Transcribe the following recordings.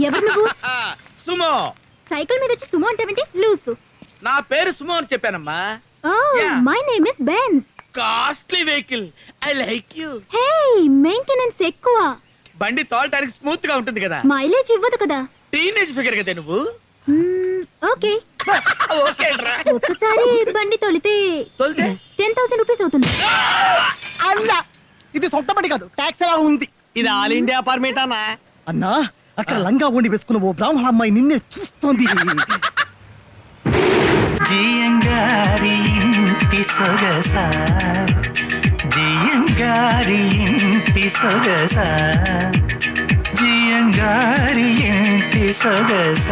ఎవరు నువ్వు? Sumo. Cycle మీద వచ్చి సుమో అంటే లూసు. నా పేరు సుమో అని చెప్పానమ్మా. My name is Benz. Costly vehicle. I like you. Hey, maintenance ఎక్కువ. బండి తోలటానికి స్మూత్ గా ఉంటుంది కదా. మైలేజ్ ఇవ్వదు కదా. టీనేజ్ ఫిగర్ కదా నువ్వు. ఓకే. ఒక్కసారి బండి తోలితే 10,000 రూపీస్ అవుతుంది. అన్నా, ఇది సొంత బండి కాదు, టాక్స్ ఎలా ఉంది. ఇది ఆల్ ఇండియా పర్మిట్ అన్నా. అన్నా, అక్కడ లంగా వండి వేసుకున్న ఓ బ్రాహ్మణ అమ్మాయి నిన్నే చూస్తోంది. జియంగారి ఇంటి సొగస, జియంగారి ఇంటి సొగస, జియంగారి ఇంటి సొగస.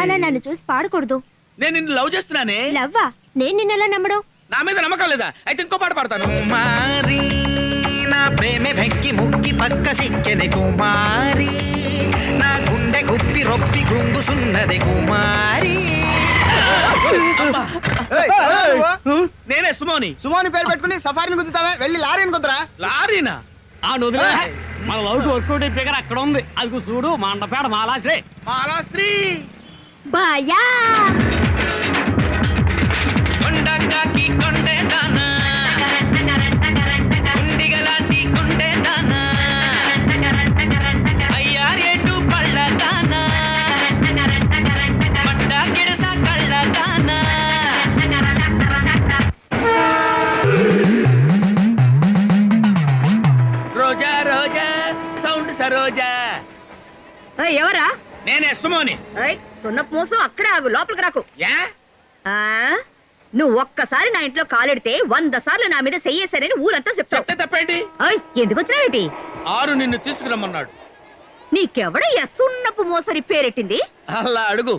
అలా నన్ను చూసి పాడకూడదు. నేను నిన్ను లవ్ చేస్తున్నానే. లవ్వా? నేను నిన్నెలా నమ్మడం? నా మీద నమ్మకం లేదా? అయితే ఇంకో పాట పాడతాను. కుమారి నా ప్రేమ వెక్కి ముక్కి పక్క సిక్కెని కుమారి, నా గుండె గుప్పి రొప్పి గుంగుసున్నది కుమారి. నేనే సుమోని. సుమోని పేరు పెట్టుకుని సఫారీని గుద్దుతావే, వెళ్ళి లారీని కుదరా. లారీనా? ఆ నదులే మన లవ్ వర్కౌట్ ఫిగర్ అక్కడ ఉంది. అది చూడు, మండపేడ మాలాశ్రీ. మాలాశ్రీ బాయా కొండకాకి కొండే దానా, గుండిగలాంటి కొండే దానా, అయ్యారేటు పళ్ళ దానా, పడ్డ గిడస కళ్ళ దానా. రోజా రోజా సౌండ్ సరోజా. ఎవరా? నేనే సుమోని. సున్నపు మోసం అక్కడే ఆగు, లోపలికి రాకు. యా? నువ్వు ఒక్కసారి నా ఇంట్లో కాలెడితే 100 సార్లు నా మీద చెయ్యేశారని ఊరంతా చెప్తావు. చెప్తే తప్పేంటి? ఎందుకు వచ్చినావేటి? ఆరు నిన్ను తీసుకురమ్మన్నాడు. నీకెవడయ్యా సున్నపు మోసరి పేరెట్టింది? అలా అడుగు.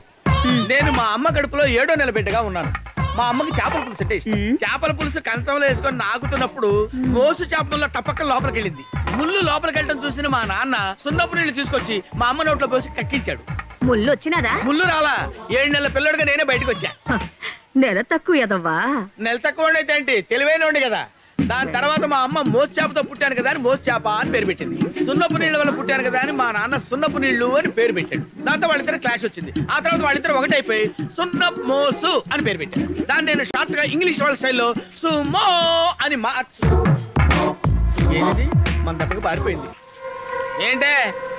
నేను మా అమ్మ కడుపులో 7వ నెల బిడ్డగా ఉన్నాను. మా అమ్మకి చేపల పులుసు అంటే ఇష్టం. చేపల పులుసు కంచంలో వేసుకొని నాకుతున్నప్పుడు మోసు చేపల్లో టపక్క లోపలికి వెళ్ళింది. ముళ్ళు లోపలికి వెళ్ళడం చూసిన మా నాన్న సున్నపు నీళ్లు తీసుకొచ్చి మా అమ్మ నోట్లో పోసి కక్కించాడు. ముళ్ళు వచ్చినదా? ముళ్ళు రాలా. 7 నెలల పిల్లడిగా నేనే బయటకు వచ్చా. నెల తక్కువ ఎదవ్వా. నెల తక్కువ అయితే ఏంటి, తెలివైన కదా. దాని తర్వాత మా అమ్మ మోసు చేపతో పుట్టాను కదా అని మోసు చేప అని పేరు పెట్టింది. సున్నపు నీళ్ళ వల్ల పుట్టాను కదా అని మా నాన్న సున్నపు నీళ్లు అని పేరు పెట్టాడు. దాంతో వాళ్ళిద్దరు క్లాష్ వచ్చింది. ఆ తర్వాత వాళ్ళిద్దరు ఒకటైపోయి సున్నప్ మోసు అని పేరు పెట్టాడు. దాన్ని నేను షార్ట్ గా ఇంగ్లీష్ వాళ్ళ స్టైల్లో సుమో అని ఏంటి మన దెబ్బకి పారిపోయింది. ఏంటే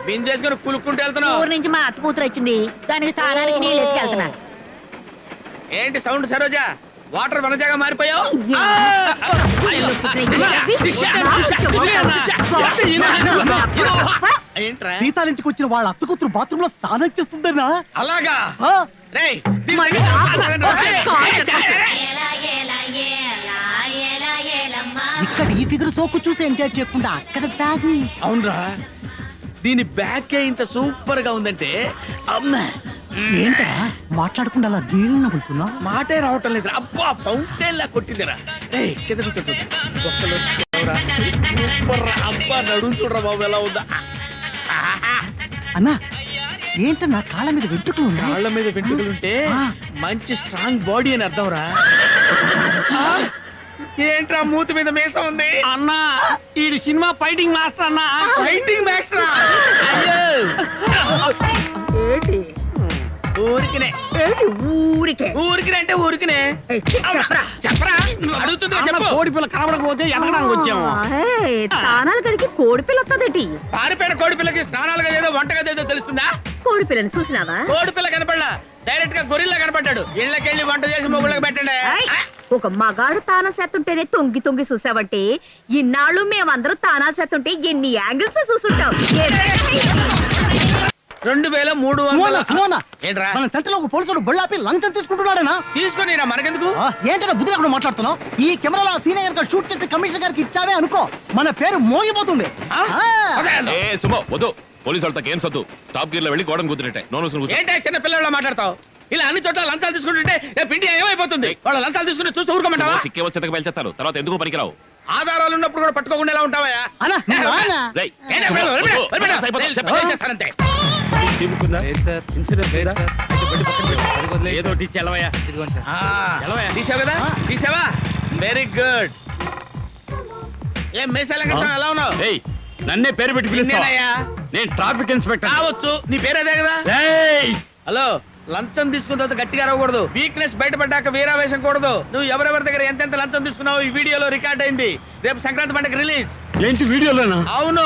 బిందేసుకొని కులుక్కుంటూ వెళ్తున్నావు? ఊరు నుంచి మా అత్త కూతురు వచ్చింది, దానికి స్థానానికి నీళ్ళు ఎత్తుకెళ్తున్నా. ఏంటి సౌండ్ సరోజా, వాటర్ వనజాగా మారిపోయావు? సీతాలింటికి వచ్చిన వాళ్ళ అత్త కూతురు బాత్రూమ్ లో స్నానం చేస్తుందన్నా. అలాగా? ఇక్కడ ఈ ఫిగర్ సోకు చూసి ఎంజాయ్ చేయకుండా అక్కడ తాగి. అవునరా, దీని బ్యాక్ ఇంత సూపర్ గా ఉందంటే అమ్మా. ఏంటా మాట్లాడకుండా అలా నీళ్ళు నవ్వుతున్నా? మాటే రావటం లేదు. అబ్బా, ఫౌంటైన్ లా కొట్టిందిరా. అబ్బా, నడుము చూడరా బాబు ఎలా ఉందా. అన్నా, ఏంటన్నా కాళ్ళ మీద వెంట్రుకలు ఉన్నాయి? కాళ్ళ మీద వెంట్రుకలుంటే మంచి స్ట్రాంగ్ బాడీ అని అర్థం రా. ఏంట్రా మూతి మీద మీసం ఉంది? అన్నా, ఈ సినిమా ఫైటింగ్ మాస్టర్ అన్నా. ఫైటింగ్ మాస్టరా? ఏంటి ఊరికినే. ఊరికే? ఊరికినే అంటే ఊరికినే. చెప్పరా, అడుగుతుంది చెప్పు. కోడి పిల్ల కనబడకపోతే ఎదగడానికి వచ్చాము. స్నానాలు కడికి కోడి పిల్ల వస్తుందేటి? పారిపోయిన కోడి పిల్లకి స్నానాలుగా ఏదో వంటగదేదో తెలుస్తుందా? కోడి పిల్లని చూసినావా? కోడి పిల్ల కనపడలా, డైరెక్ట్ గా గొరిల్లా కనపడ్డాడు. ఇళ్ళకెళ్ళి వంట చేసి మొగుళ్ళకి పెట్టండి. ఒక మగాడు తానం చేస్తుంటేనే తొంగి తొంగి చూసావంటే, ఇన్నాళ్ళు మేమందరూ తానాలు చేస్తుంటే ఎన్ని యాంగిల్స్ చూసుంటావు. 2300. ఏంట్రా? మన సెంటర్ ఒక పోలీసుడు బళ్ళాపి లంచం తీసుకుంటున్నాడేనా? తీసుకొని మనకెందుకు? ఏంటన్నా బుద్ధి అక్కడ మాట్లాడుతున్నావు? ఈ కెమెరాలో సీనియర్ గారు షూట్ చేసి కమిషనర్ గారికి ఇచ్చావే అనుకో, మన పేరు మోగిపోతుంది. పోలీసు వాళ్ళతో గేమ్స్ వద్దు. టాప్ గేర్ లో వెళ్ళి గోడను కుదిరితే ఏంటి చిన్న పిల్లల మాట్లాడతావు? ఇలా అన్ని చోట్ల లంచాలు తీసుకుంటుంటే పిండి ఏమైపోతుంది? వాళ్ళ లంచాలు తీసుకుంటే చూస్తూ ఊరుకోమంటావా? చిక్కే వచ్చేంతకు వెళ్ళేస్తారు. తర్వాత ఎందుకు పనికిరావు. ఆధారాలు ఉన్నప్పుడు కూడా పట్టుకోకుండా ఎలా ఉంటావా? ఏదో తీసావు కదా? తీసావా? Very good. ఏం మేసాల ఎలా ఉన్నావు? నన్నే పేరు పెట్టి పిలుస్తావా నిన్నేనయ్యా. నేను ట్రాఫిక్ ఇన్స్పెక్టర్ కావచ్చు, నీ పేరేదే కదా. ఏయ్! హలో, లంచం తీసుకున్న తర్వాత గట్టిగా అరవకూడదు. వీక్నెస్ బయటపడ్డాక వీరావేశం కూడదు. నువ్వు ఎవరెవరి దగ్గర ఎంతెంత లంచం తీసుకున్నావు ఈ వీడియోలో రికార్డ్ అయింది. రేపు సంక్రాంతి పండుగ రిలీజ్. ఏంటి వీడియోలోనా? అవును,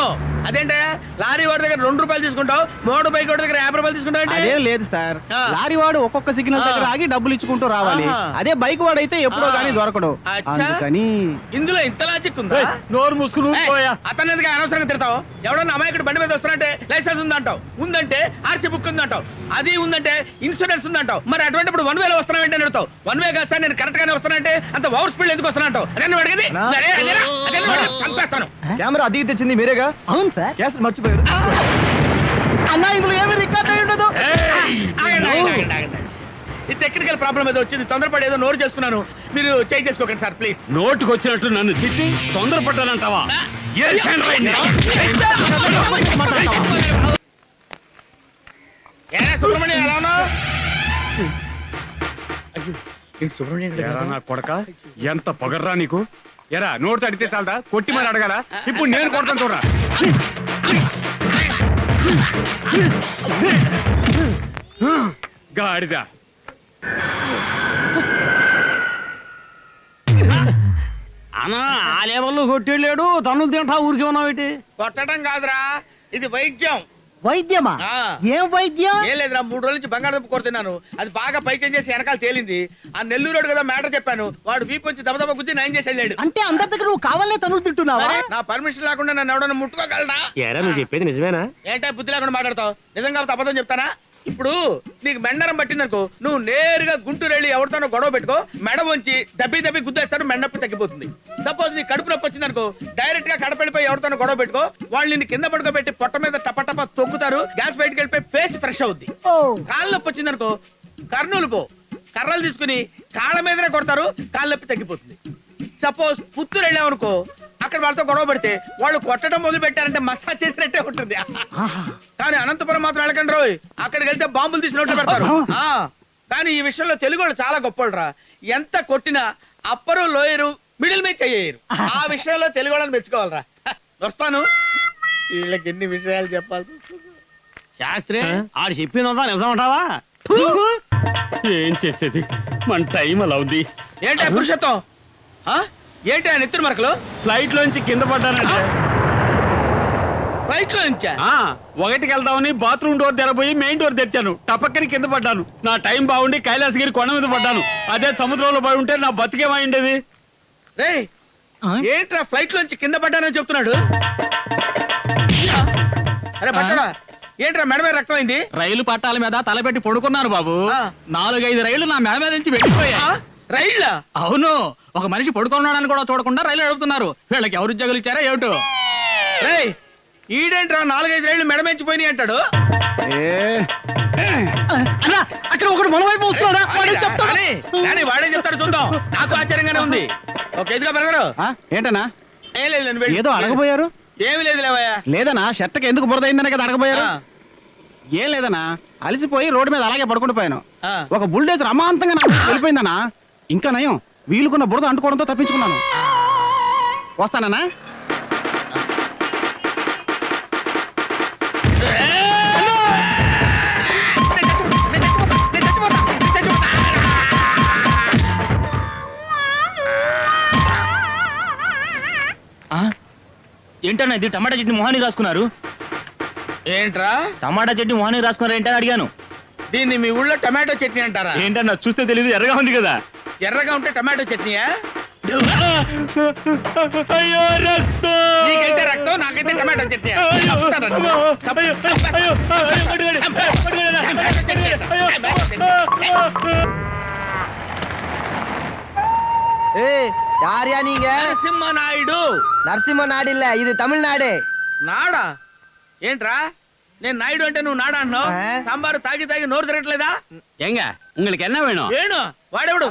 అదేంటే లారీ వాడి దగ్గర 2 రూపాయలు తీసుకుంటావు, మోటార్ బైక్ వాడి దగ్గర 50 రూపాయలు తీసుకుంటావు అంటే? అదేం లేదు సార్, ఆ. లారీ వాడు ఒక్కొక్క సిగ్నల్ దగ్గర ఆగి డబ్బులు ఇచ్చుకుంటూ రావాలి. ఆహా. అదే బైక్ వాడు అయితే ఎప్పుడో ఆ. గానీ దొరకడు. అచ్చా. అందుకని ఇందులో ఇంత లాజిక్ ఉందా? ఏయ్, నోరు మూసుకుని ఊరుకోయా. అతను ఎందుకు అనవసరంగా తిడతావు? ఎవడన్నా అమాయకుడు బండి మీద వస్తానంటే లైసెన్స్ ఉందంటావు, ఉందంటే ఆర్సీ బుక్ ఉందంటావు, అది ఉందంటే ఇన్సూరెన్స్ ఉందంటావు. మరి అటువంటిప్పుడు 1 వేలో వస్తున్నావంటే అడుగుతావు. 1 వే కాస్త నేను కరెక్ట్ గానే వస్తానంటే అంత ఓవర్ స్పీడ్ ఎందుకు వస్తానంటావు? అదే నువ్వు అడిగేది? నా- అదే, అదేనా? అదే నువ్వు అడిగేది? చంపేస్తాను. కెమెరా అది తెచ్చింది మీరేగా? అవును సార్, క్యాసెట్ మర్చిపోయారు. అన్నా ఇందులో ఏమి రికార్డ్ అయి ఉండదు. ఈ టెక్నికల్ ప్రాబ్లం ఏదో వచ్చింది, తొందరపడి ఏదో నోరు చేసుకున్నాను. మీరు చేంజ్ చేసుకోకండి సార్ ప్లీజ్. నోటుకు వచ్చినట్టు నన్ను తిట్టి తొందరపడ్డానంటావా? ఏ శాండ్రైడ్? ఏరా సుబ్రహ్మణ్యం, ఎలా ఉన్నావు? ఎరా నా కొడక, ఎంత పొగర్రా నీకు? ఎరా నోటు అడిగితే చాలదా? కొట్టి మరి అడగాల? ఇప్పుడు నేను కొడతాను చూడరా. గాడిద. అన్నా ఆ లెవెల్లో కొట్టేళ్ళాడు, తన్నులు తింటా ఊరికి ఉన్నావు. కొట్టడం కాదురా, ఇది వైద్యం. వైద్యమా? ఆ. ఏం వైద్యం? ఏం లేదురా, 3 రోజుల నుంచి బంగాళదుంప కొడుతున్నాను. అది బాగా పైకి చేసి వెనకాల తేలింది. ఆ నెల్లూరు కదా మ్యాటర్ చెప్పాను, వాడు వీపు వచ్చి దబదబ గుద్ది నయం చేసి వెళ్ళాడు. అంటే అందరి దగ్గర నువ్వు కావాలనే తనులు తింటున్నావా? మరి నా పర్మిషన్ లేకుండా నన్ను ఎవడన్నా ముట్టుకోగలడా? ఎరా నువ్వు చెప్పేది నిజమేనా? ఏంటో బుద్ధి లేకుండా మాట్లాడతావు? నిజంగా అబద్ధం చెప్తానా? ఇప్పుడు నీకు మెండరం పట్టిందనుకో, నువ్వు నేరుగా గుంటూరు వెళ్ళి ఎవరితోనో గొడవ పెట్టుకో, మెడ వంచి దబ్బి గుద్దేస్తాడు, మెడ నొప్పి తగ్గిపోతుంది. సపోజ్ నీ కడుపు నొప్పి వచ్చిందనుకో, డైరెక్ట్ గా కడప వెళ్ళిపోయి ఎవరితోనో గొడవ పెట్టుకో, వాళ్ళు నిన్ను కింద పడుకోబెట్టి పొట్ట మీద టప తొక్కుతారు, గ్యాస్ బయటకు వెళ్ళిపోయి ఫేస్ ఫ్రెష్ అవుద్ది. ఓ. కాళ్ళ నొప్పి వచ్చిందనుకో, కర్నూలు పో, కర్రలు తీసుకుని కాళ్ళ మీదనే కొడతారు, కాళ్ళ నొప్పి తగ్గిపోతుంది. సపోజ్ పుత్తూరు వెళ్ళామనుకో, అక్కడ వాళ్ళతో గొడవ పెడితే వాళ్ళు కొట్టడం మొదలు పెట్టారంటే మసాజ్ చేసినట్టే ఉంటుంది. ఆహా. కానీ అనంతపురం మాత్రం వెళ్ళకండి రోయ్, అక్కడికి వెళ్తే బాంబులు తీసి నోట్లో పెడతారు. ఆ, కానీ ఈ విషయంలో తెలుగు వాళ్ళు చాలా గొప్పరా. ఎంత కొట్టినా అప్పరు లోయరు మిడిల్ మీద చెయ్యరు. ఆ విషయంలో తెలుగు వాళ్ళని మెచ్చుకోవాలరా. వస్తాను, వీళ్ళకి ఎన్ని విషయాలు చెప్పాల్సి వస్తుంది. శాస్త్రి ఆడు చెప్పిందంతా నిజమంటావా? ఏం చేసేది, మన టైం అలా ఉంది. ఏంటి పురుషత్వం? ఆ? ఏంటి ఆ నెత్తురు మరకలు? ఫ్లైట్ లోంచి కింద పడ్డానంటే. ఫ్లైట్ లో నుంచా? ఒకటికి వెళ్దామని బాత్రూమ్ డోర్ తెరబోయి మెయిన్ డోర్ తెచ్చాను, టపక్కని కింద పడ్డాను. నా టైం బాగుండి కైలాసగిరి కొండ మీద పడ్డాను. అదే సముద్రంలో పడి ఉంటే నా బతికేమైండేది. రే, ఆ? ఏంట్రా ఫ్లైట్ లోంచి కింద పడ్డానని చెప్తున్నాడు? అరే పట్టడా, ఏంట్రా మెడ మీద రక్తం అయింది? రైలు పట్టాల మీద తలపెట్టి పడుకున్నాను బాబు. ఆ. 4-5 రైళ్లు నా మెడ మీద నుంచి వెళ్ళిపోయాయి. రైళ్ళా? అవును, ఒక మనిషి పడుకున్నాడని కూడా చూడకుండా రైలు నడుపుతున్నారు. వీళ్ళకి ఎవరు ఉద్యోగులు ఇచ్చారా ఏమిటో? రేయ్, ఈడేంట్రా 4-5 రైళ్లు మెడమెంచిపోయినాయి అంటాడు? అన్నా, అక్కడ ఒకడు మన వైపు వస్తున్నాడా? వాడే చెప్తాడు. కానీ వాడే చెప్తాడు, చూద్దాం. నాకు ఆశ్చర్యంగానే ఉంది. ఓకే, ఎదుగా బెరగరు. ఆ, ఏంటన్నా ఏం లేదు, నేను వెళ్ళి- ఏదో అడగబోయారు? ఏమీ లేదు లేవయ్యా. లేదనా, షర్ట్కి ఎందుకు బురదైందనే కదా అడగబోయారు. ఆ. ఏం లేదనా, అలసిపోయి రోడ్డు మీద అలాగే పడుకుండిపోయాను. ఆ. ఒక బుల్డేజర్ అమాంతంగా నా మీద వెళ్ళిపోయిందనా. ఇంకా నయం, వీలుకున్న బురద అంటుకోవడంతో తప్పించుకున్నాను. వస్తానన్నా. ఏంటన్నా ఇది? టమాటా చట్నీ మొహానికి రాసుకున్నారు. ఏంట్రా టమాటా చట్నీ మొహానికి రాసుకున్నారు ఏంటని అడిగాను. దీన్ని మీ ఊళ్ళో టమాటో చట్నీ అంటారా? ఏంటన్నా చూస్తే తెలియదు, ఎర్రగా ఉంది కదా. ఎర్రగా ఉంటే టమాటో చట్నీయా? అయ్యో రక్తం! నీకైతే రక్తం, నాకైతే టమాటో చట్నీ. யாரியா நீங்க? నరసింహ నాయుడు. நரசிம்ம நாடு இல்ல, இது தமிழ்நாடு. నాడా? ఏంట్రా, నేను నాయుడు అంటే నువ్వు నాడా అన్నావు? ఆ? సాంబారు తాగి తాగి నోరు తిరగట్లేదా? ఎంగ உங்களுக்கு என்ன வேணும்? వేణు వాడెవడు?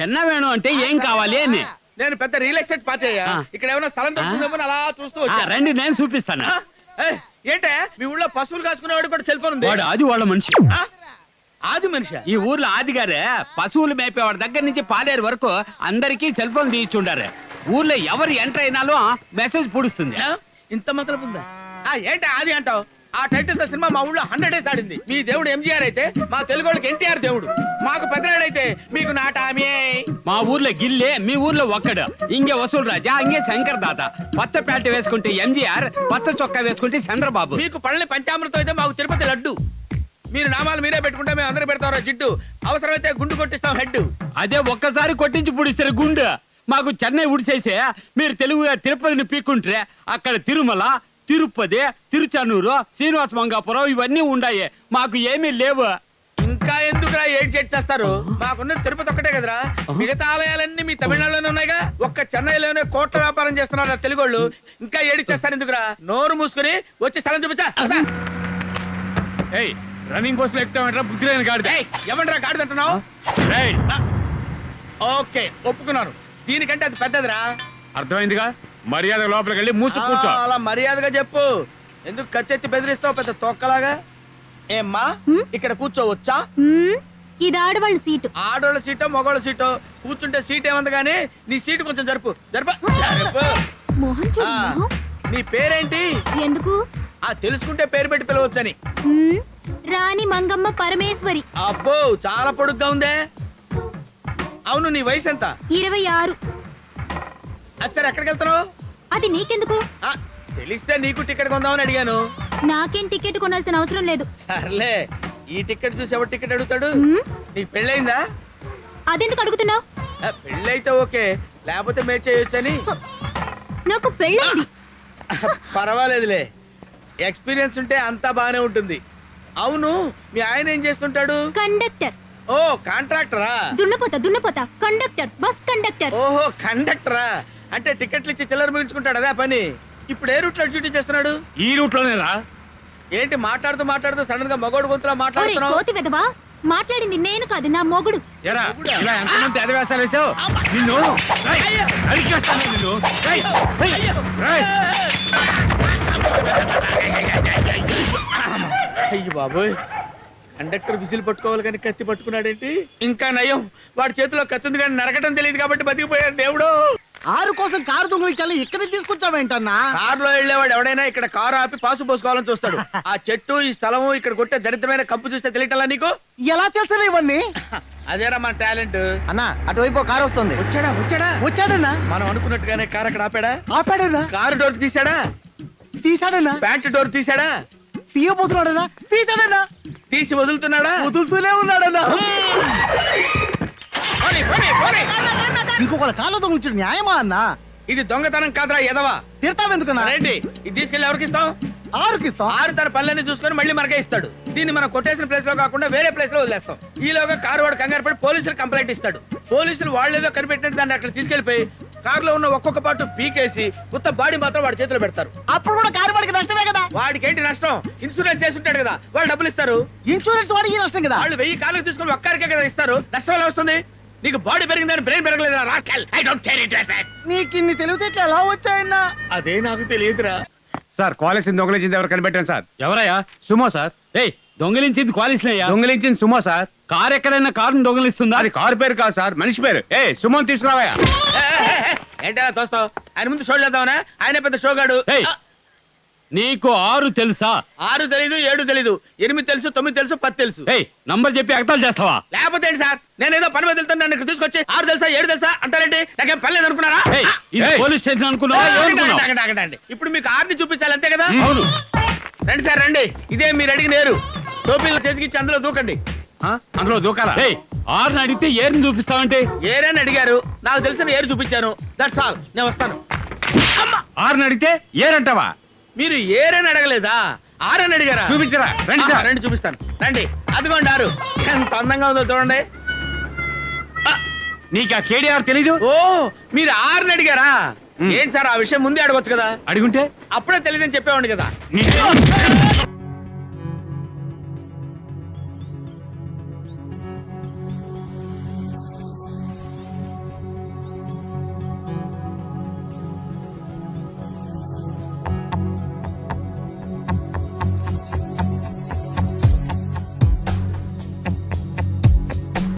என்ன வேணும் అంటే ఏం కావాలి అని. నేను పెద్ద రియల్ ఎస్టేట్ పార్టీ అయ్యా. ఆ. ఇక్కడ ఏమైనా స్థలం దొరుకుతుందేమో అని అలా చూస్తూ వచ్చా. రండి నేను చూపిస్తాను. ఆ? ఏయ్, ఏంటే మీ ఊళ్ళో పశువులు కాసుకునేవాడు కూడా సెల్ ఫోన్ ఉంది? వాడు ఆది వాళ్ళ మనిషి. ఆ? ఆది మనిషి? ఈ ఊర్లో ఆదిగారే పశువులు మేపేవాడి దగ్గర నుంచి పాడేరు వరకు అందరికీ సెల్ ఫోన్ తీయిచ్చుండారు. ఊర్లో ఎవరు ఎంటర్ అయినాలో మెసేజ్ పొడుస్తుంది. ఇంత మతలబు ఉందా? ఏంటి ఆది అంటావు? ఆ టైటిల్ తో సినిమా మా ఊళ్ళో 100 డేస్ ఆడింది. మీ దేవుడు ఎంజీఆర్ అయితే మా తెలుగు వాళ్ళకి ఎన్టీఆర్ దేవుడు, మాకు పెద్దనాడైతే మీకు నాటామే. మా ఊర్లో గిల్లే, మీ ఊర్లో ఒక్కడు. ఇంగే వసూలు రాజా, ఇంగే శంకర్ దాత. పచ్చ ప్యాంట్ వేసుకుంటే ఎంజీఆర్, పచ్చ చొక్కా వేసుకుంటే చంద్రబాబు. మీకు పళ్ళని పంచామృతం అయితే మాకు తిరుపతి లడ్డు. మీరు నామాలు మీరే పెట్టుకుంటే మేము అందరూ పెడతాం జిడ్డు. అవసరమైతే గుండు కొట్టిస్తాం హెడ్. అదే ఒక్కసారి కొట్టించి పుడిస్తారు గుండె. మాకు చెన్నై ఉడిచేసే మీరు తెలుగు తిరుపతిని పీక్కుంటే అక్కడ తిరుమల, తిరుపతి, తిరుచానూరు, శ్రీనివాస మంగాపురం ఇవన్నీ ఉన్నాయి. మాకు ఏమీ లేవు. ఇంకా ఎందుకురా ఏడ్ చేస్తారు? మాకున్న తిరుపతి ఒక్కటే కదరా, మిగతా ఆలయాలన్నీ మీ తమిళనాడులోనే ఉన్నాయిగా. ఒక్క చెన్నైలోనే కోట్ల వ్యాపారం చేస్తున్నారు తెలుగు వాళ్ళు. ఇంకా ఏడిచ్చేస్తారు ఎందుకురా? నోరు మూసుకుని వచ్చి స్థలం చూపించా. ఏయ్, రన్నింగ్ కోర్సులో ఎక్కుతామంటారా? బుద్ధి లేని గాడిద. ఏమంటారా గాడిదంటున్నావు? ఏయ్, ఓకే ఒప్పుకున్నాను. దీనికంటే అది పెద్దదిరా. అర్థమైందిగా? మర్యాద లోపలికి వెళ్ళి మూసి కూర్చో. అలా మర్యాదగా చెప్పు. ఎందుకు కచ్చెత్తి బెదిరిస్తావు పెద్ద తొక్కలాగా? ఏమ్మా ఇక్కడ కూర్చోవచ్చా? ఇది ఆడవాళ్ళ సీటు. ఆడోళ్ళ సీటో మగోళ్ళ సీటో కూర్చుంటే సీట్ ఏమంది గానీ నీ సీటు కొంచెం జరుపు జరుపు. మోహన్ చూడు మొహం. నీ పేరేంటి? ఎందుకు? తెలుసుకుంటే పేరు పెట్టి పిలవచ్చని. రాణి మంగమ్మ పరమేశ్వరి. అబ్బో చాలా పొడుగ్గా ఉందే. అవును, నీ వయసు ఎంత? 26. సరే ఎక్కడికి వెళ్తున్నావు? అది నీకెందుకు? తెలిస్తే నీకు టికెట్ కొందామని అడిగాను. నాకేం టికెట్ కొనాల్సిన అవసరం లేదు. సర్లే, ఈ టికెట్ చూసి ఎవరు టికెట్ అడుగుతాడు? మ్మ్. నీకు పెళ్ళయిందా? అదెందుకు అడుగుతున్నావు? పెళ్ళైతే ఓకే, లేకపోతే మేచ్ చేయొచ్చని. నాకు పెళ్ళైంది. పర్వాలేదులే, ఎక్స్పీరియన్స్ ఉంటే అంతా బానే ఉంటుంది. అవును, మీ ఆయన ఏం చేస్తుంటాడు? కండక్టర్. ఓ కాంట్రాక్టరా? దున్నపోతా కండక్టర్, బస్ కండక్టర్. ఓహో కండక్టరా, అంటే టికెట్లు ఇచ్చి చిల్లర మిగుల్చుకుంటాడు అదే పని. ఇప్పుడు ఏ రూట్ లో డ్యూటీ చేస్తున్నాడు? ఈ రూట్ లోనే రా. ఏంటి మాట్లాడుతూ సడన్ గా మగోడు గొంతులా ఒరేయ్, మాట్లాడుతున్నావు? కోతి వెధవా, మాట్లాడింది నేను కాదు, నా మొగుడు. ఎరా, ఇలా ఎంతమంది అధివేశాలు వేసావు? నిన్ను రేయ్, నరికేస్తాను నిన్ను. రేయ్, రేయ్, రేయ్. అయ్యి బాబోయ్, కండక్టర్ విజిల్ పట్టుకోవాలి కానీ కత్తి పట్టుకున్నాడేంటి? ఇంకా నయం, వాడి చేతిలో కత్తి ఉంది కానీ నరకటం తెలియదు కాబట్టి బతికిపోయాడు దేవుడు. ఆరు కోసం కారు దొంగలించాలి, ఇక్కడ తీసుకొచ్చావేంటన్నా? కారులో వెళ్ళేవాడు ఎవడైనా ఇక్కడ కారు ఆపి పాసు పోసుకోవాలని చూస్తాడు. ఆ చెట్టు, ఈ స్థలము, ఇక్కడ కొట్టే దరిద్రమైన కంపు చూస్తే తెలియటలా నీకు? ఎలా తెలుసా ఇవన్నీ? అదేరా మన టాలెంట్. అన్నా అటువైపు కారు వస్తుంది. వచ్చాడన్నా. మనం అనుకున్నట్టుగానే కారు అక్కడ ఆపాడా? ఆపాడన్నా. కారు డోర్ తీసాడా? తీసాడన్నా. ప్యాంట్ డోర్ తీసాడా? తీయబోతున్నాడన్నా. తీసాడన్నా. తీసి వదులుతున్నాడా? వదులుతూనే ఉన్నాడన్నా. పోనీ, పోనీ, పోనీ. ఇంకొకళ్ళ కాళ్ళు దొంగలించడం న్యాయమా అన్నా? ఇది దొంగతనం కాదురా ఎదవా. తిడతావెందుకన్నా? రేంటి ఇది తీసుకెళ్ళి ఎవరికి ఇస్తాం? ఆరుకిస్తాం. ఆరు తన పనులన్నీ చూసుకొని మళ్ళీ మనకే ఇస్తాడు. దీన్ని మనం కొట్టేసిన ప్లేస్ లో కాకుండా వేరే ప్లేస్ లో వదిలేస్తాం. ఈలోగా కారు వాడు కంగారు పడి పోలీసులు కంప్లైంట్ ఇస్తాడు. పోలీసులు వాళ్ళేదో కనిపెట్టినట్టు దాన్ని అక్కడ తీసుకెళ్లిపోయి కారులో ఉన్న ఒక్కొక్క పాటు పీకేసి కొత్త బాడీ మాత్రం వాడి చేతిలో పెడతారు. అప్పుడు కూడా కారు వాడికి నష్టమే కదా? వాడికి ఏంటి నష్టం? ఇన్సూరెన్స్ చేసి ఉంటాడు కదా, వాళ్ళు డబ్బులు ఇస్తారు. ఇన్సూరెన్స్ వాడికి నష్టం కదా? వాళ్ళు 1000 కార్లు తీసుకొని ఒక్కరికే కదా ఇస్తారు. నష్టం ఎలా వస్తుంది? నీకు బాడీ పెరిగిందని బ్రెయిన్ పెరగలేదు. నీకు ఇన్ని తెలివితేటలు ఎలా వచ్చాయన్నా? అదే నాకు తెలియదురా. సార్, క్వాలిస్ దొంగలించింది ఎవరు కనిపెట్టాను సార్? ఎవరయ్యా? Sumo sir. ఏయ్, దొంగిలించింది క్వాలిస్లయ్యా. దొంగలించింది సుమో సార్. కారు ఎక్కడైనా కారును దొంగిలిస్తుందా? అది కారు పేరు కాదు సార్, మనిషి పేరు. సుమోని తీసుకురావయ్యా. ఏంటలా తోస్తావు? ఆయన ముందు షో చేద్దామనా? ఆయన పెద్ద షోగాడు. ఏయ్, నీకు 6 తెలుసా? 6 తెలీదు, 7 తెలీదు, 8 తెలుసు, 9 తెలుసు, 10 తెలుసు. ఏయ్, నంబర్ చెప్పి ఎగతాలు చేస్తావా? లేకపోతే ఏంటి సార్, నేనేదో పని మీద వెళ్తాను, నన్ను ఇక్కడ తీసుకొచ్చి 6 తెలుసా 7 తెలుసా అంటారేంటి? నాకేం పర్లేదు అనుకున్నారా? ఏయ్, ఇది పోలీస్ స్టేషన్ అనుకున్నావా? ఏమనుకున్నావ్? ఆగండి. ఇప్పుడు మీకు 6ని చూపించాలి అంతే కదా? అవును. రండి సార్ రండి, ఇదే మీరు అడిగిన ఏరు. టోపీలు చేతికిచ్చి అందులో దూకండి. అందులో దూకాలా? ఏయ్, 6ని అడిగితే ఏరుని చూపిస్తావంటే? ఏరని అడిగారు, నాకు తెలిసిన ఏరు చూపించాను. దట్స్ ఆల్, నేను వస్తాను. 6ని అడిగితే ఏరంటావా? మీరు ఏరని అడగలేదా? 6 అని అడిగారా? చూపించరా? రండి సార్. రండి చూపిస్తాను రండి. అదిగోండి 6. ఎంత అందంగా ఉందో చూడండి. నీకు ఆ కేడీఆర్ తెలీదు? ఓ, మీరు 6 అడిగారా? ఏంటి సార్, ఆ విషయం ముందే అడగొచ్చు కదా? అడుగుంటే అప్పుడే తెలియదని చెప్పేవాడిని కదా.